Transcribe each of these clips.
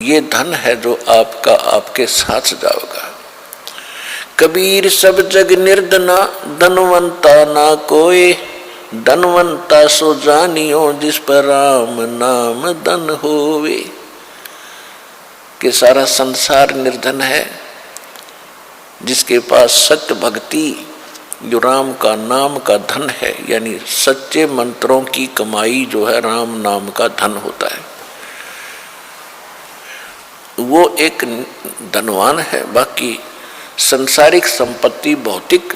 ये धन है जो आपका आपके साथ जाएगा। कबीर सब जग निर्धना, धनवंता ना कोई, धनवंता सो जानियो जिस पर राम नाम धन होवे। कि सारा संसार निर्धन है, जिसके पास सत्य भक्ति जो राम का नाम का धन है, यानी सच्चे मंत्रों की कमाई जो है राम नाम का धन होता है, वो एक धनवान है। बाकी संसारिक संपत्ति, भौतिक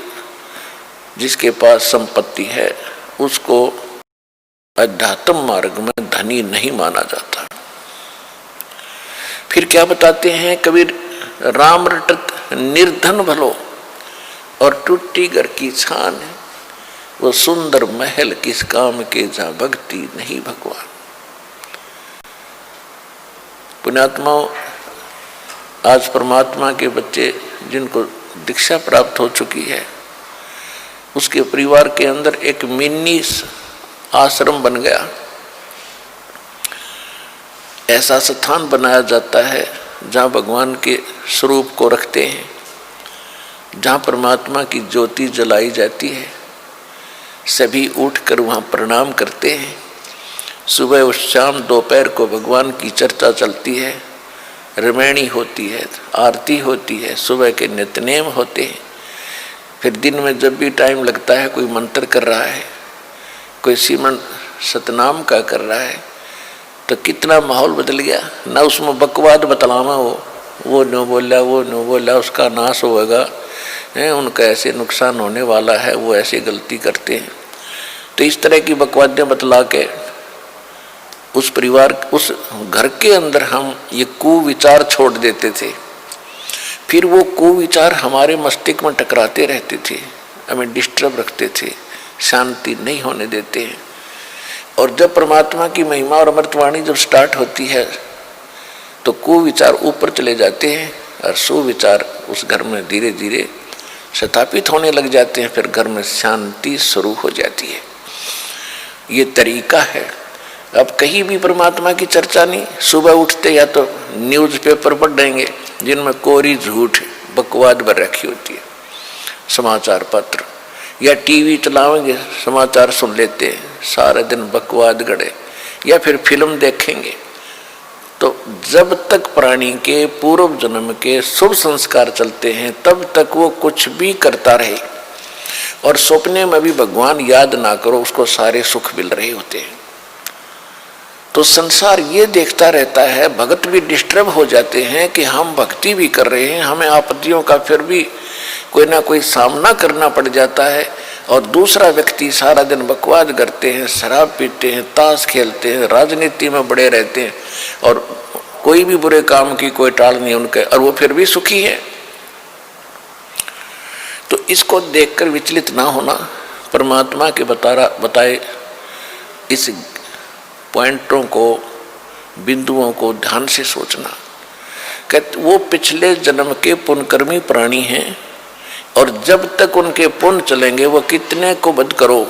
जिसके पास संपत्ति है उसको अध्यात्म मार्ग में धनी नहीं माना जाता। फिर क्या बताते हैं कबीर, राम रटत निर्धन भलो और टूटी घर की छान है, वो सुंदर महल किस काम के जहां भक्ति नहीं भगवान। पुण्यात्माओं, आज परमात्मा के बच्चे जिनको दीक्षा प्राप्त हो चुकी है, उसके परिवार के अंदर एक मिनी आश्रम बन गया। ऐसा स्थान बनाया जाता है जहाँ भगवान के स्वरूप को रखते हैं, जहाँ परमात्मा की ज्योति जलाई जाती है। सभी उठकर वहाँ प्रणाम करते हैं। सुबह और शाम दोपहर को भगवान की चर्चा चलती है, रमैणी होती है, आरती होती है, सुबह के नित्यनेम होते हैं। फिर दिन में जब भी टाइम लगता है, कोई मंत्र कर रहा है, कोई सिमरन सतनाम का कर रहा है, तो कितना माहौल बदल गया ना। उसमें बकवाद बतलावा वो न बोला, वो न बोला, उसका नाश होगा, उनका ऐसे नुकसान होने वाला है, वो ऐसे गलती करते हैं। तो इस तरह की बकवादें बतला के उस परिवार, उस घर के अंदर हम ये कुविचार छोड़ देते थे। फिर वो कुविचार हमारे मस्तिष्क में टकराते रहते थे, हमें डिस्टर्ब रखते थे, शांति नहीं होने देते हैं। और जब परमात्मा की महिमा और अमृतवाणी जब स्टार्ट होती है तो कुविचार ऊपर चले जाते हैं और सुविचार उस घर में धीरे धीरे स्थापित होने लग जाते हैं। फिर घर में शांति शुरू हो जाती है। ये तरीका है। अब कहीं भी परमात्मा की चर्चा नहीं, सुबह उठते या तो न्यूज़पेपर पढ़ देंगे जिनमें कोरी झूठ बकवाद भर रखी होती है, समाचार पत्र, या टीवी चलाएंगे, समाचार सुन लेते हैं, सारा दिन बकवाद गड़े, या फिर फिल्म देखेंगे। तो जब तक प्राणी के पूर्व जन्म के शुभ संस्कार चलते हैं तब तक वो कुछ भी करता रहे, और सपने में भी भगवान याद ना करो, उसको सारे सुख मिल रहे होते हैं। तो संसार ये देखता रहता है, भगत भी डिस्टर्ब हो जाते हैं कि हम भक्ति भी कर रहे हैं, हमें आपत्तियों का फिर भी कोई ना कोई सामना करना पड़ जाता है, और दूसरा व्यक्ति सारा दिन बकवाद करते हैं, शराब पीते हैं, ताश खेलते हैं, राजनीति में बड़े रहते हैं, और कोई भी बुरे काम की कोई टाल नहीं उनके, और वो फिर भी सुखी है। तो इसको देखकर विचलित ना होना, परमात्मा के बताए इस पॉइंटों को, बिंदुओं को ध्यान से सोचना। कहते वो पिछले जन्म के पुण्यकर्मी प्राणी हैं, और जब तक उनके पुण्य चलेंगे वो कितने को वध करो,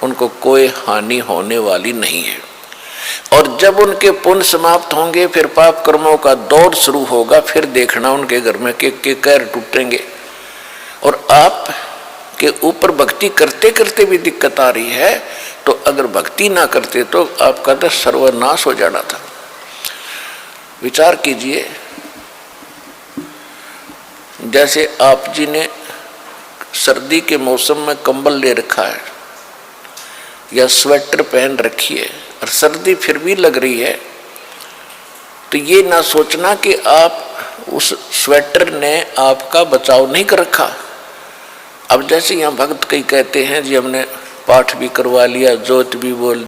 उनको कोई हानि होने वाली नहीं है। और जब उनके पुण्य समाप्त होंगे फिर पाप कर्मों का दौर शुरू होगा। फिर देखना उनके घर में के कहर टूटेंगे। और आप के ऊपर भक्ति करते करते भी दिक्कत आ रही है, तो अगर भक्ति ना करते तो आपका तो सर्वनाश हो जाना था। विचार कीजिए, जैसे आप जी ने सर्दी के मौसम में कंबल ले रखा है या स्वेटर पहन रखी है और सर्दी फिर भी लग रही है, तो ये ना सोचना कि आप उस स्वेटर ने आपका बचाव नहीं कर रखा। अब जैसे यहाँ भक्त कई कहते हैं जी हमने पाठ भी करवा लिया, जोत भी बोल